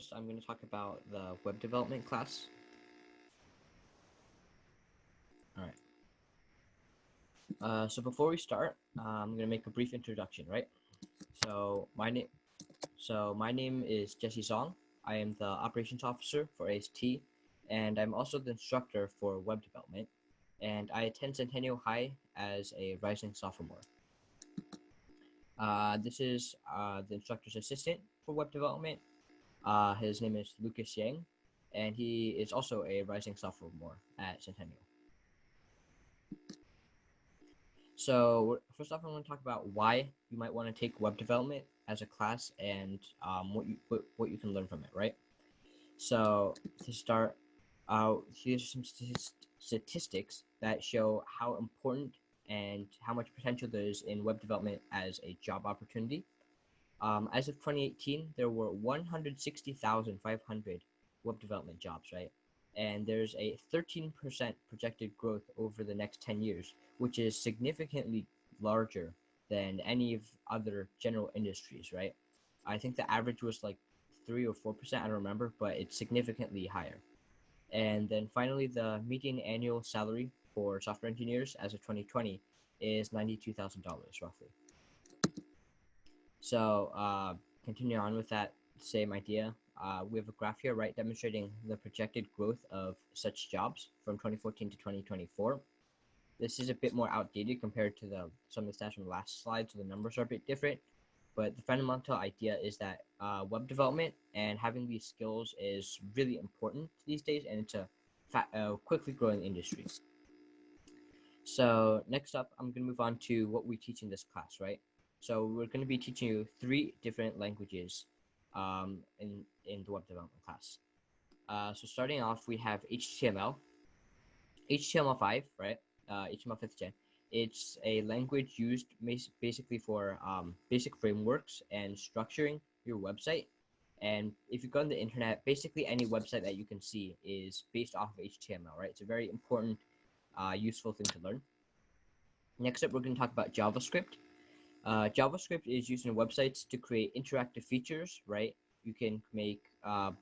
First, I'm going to talk about the web development class. All right. So before we start, I'm going to make a brief introduction, right? So my name is Jesse Song. I am the operations officer for AST, and I'm also the instructor for web development. And I attend Centennial High as a rising sophomore. This is the instructor's assistant for web development. His name is Lucas Yang, and he is also a rising sophomore at Centennial. So first off, I want to talk about why you might want to take web development as a class and what you can learn from it, right? So to start, here's some statistics that show how important and how much potential there is in web development as a job opportunity. As of 2018, there were 160,500 web development jobs, right? And there's a 13% projected growth over the next 10 years, which is significantly larger than any of other general industries, right? I think the average was like 3 or 4%, I don't remember, but it's significantly higher. And then finally, the median annual salary for software engineers as of 2020 is $92,000 roughly. So continuing on with that same idea, we have a graph here, right, demonstrating the projected growth of such jobs from 2014 to 2024. This is a bit more outdated compared to some of the stats from the last slide, so the numbers are a bit different. But the fundamental idea is that web development and having these skills is really important these days, and it's a quickly growing industry. So next up, I'm going to move on to what we teach in this class, right? So we're going to be teaching you 3 different languages in the web development class. So starting off, we have HTML, HTML5, right? HTML 5th gen. It's a language used basically for basic frameworks and structuring your website. And if you go on the internet, basically any website that you can see is based off of HTML, right? It's a very important, useful thing to learn. Next up, we're going to talk about JavaScript. JavaScript is used in websites to create interactive features, right? You can make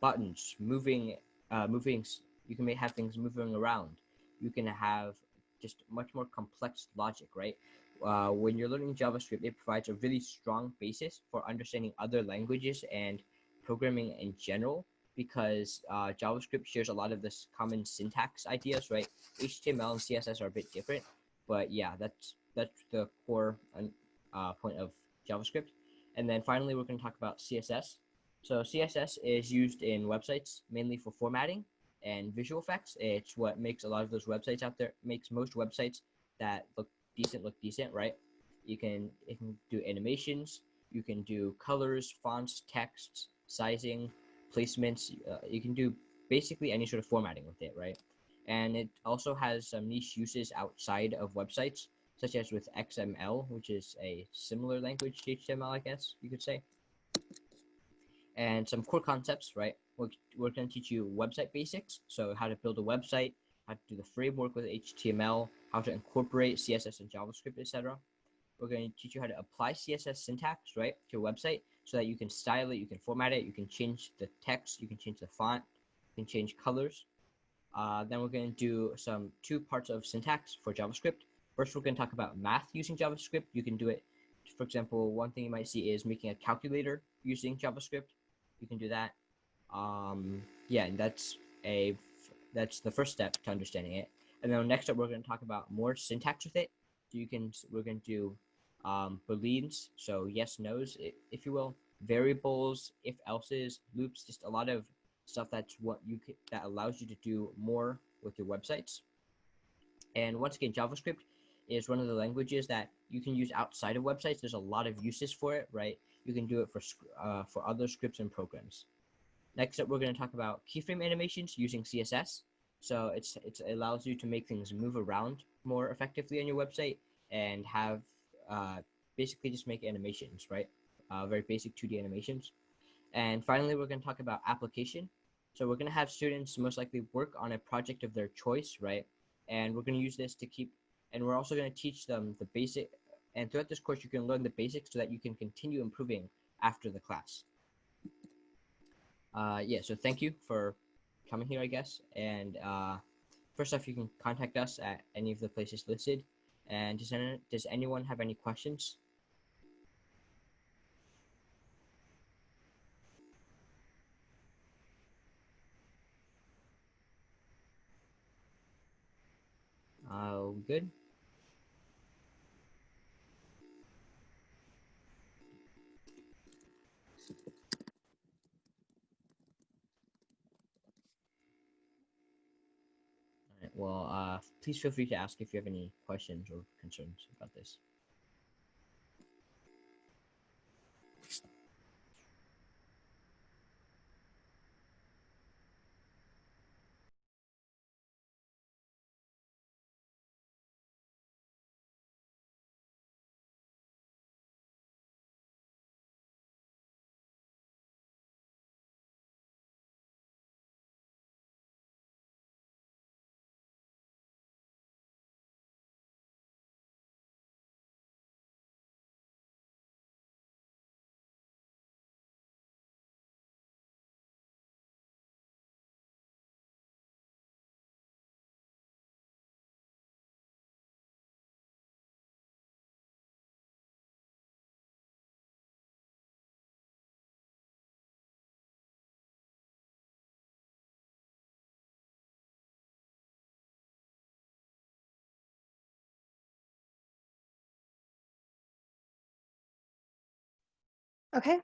buttons, moving. You can have things moving around. You can have just much more complex logic, right? When you're learning JavaScript, it provides a really strong basis for understanding other languages and programming in general, because JavaScript shares a lot of this common syntax ideas, right? HTML and CSS are a bit different, but yeah, that's the core point of JavaScript. And then finally, we're going to talk about CSS. So CSS is used in websites mainly for formatting and visual effects. It's what makes a lot of those websites out there, makes most websites that look decent, right? You can do animations, you can do colors, fonts, texts, sizing, placements. You can do basically any sort of formatting with it, right? And it also has some niche uses outside of websites, such as with XML, which is a similar language to HTML, I guess you could say. And some core concepts, right? We're going to teach you website basics, so how to build a website, how to do the framework with HTML, how to incorporate CSS and JavaScript, etc. We're going to teach you how to apply CSS syntax, right, to your website so that you can style it, you can format it, you can change the text, you can change the font, you can change colors. Then we're going to do 2 parts of syntax for JavaScript. First, we're going to talk about math using JavaScript. You can do it, for example, one thing you might see is making a calculator using JavaScript. You can do that. Yeah, and that's the first step to understanding it. And then next up, we're going to talk about more syntax with it. We're going to do booleans, so yes, nos, if you will, variables, if else's, loops, just a lot of stuff that allows you to do more with your websites. And once again, JavaScript is one of the languages that you can use outside of websites. There's a lot of uses for it, right? You can do it for other scripts and programs. Next up, we're going to talk about keyframe animations using CSS. So it allows you to make things move around more effectively on your website and have basically just make animations, right? Very basic 2D animations. And finally, we're going to talk about application. So we're going to have students most likely work on a project of their choice, right? And we're going to use this and we're also going to teach them the basic, and throughout this course, you can learn the basics so that you can continue improving after the class. Yeah, so thank you for coming here, I guess. And first off, you can contact us at any of the places listed. And does anyone have any questions? Good. All right, well, please feel free to ask if you have any questions or concerns about this. Okay.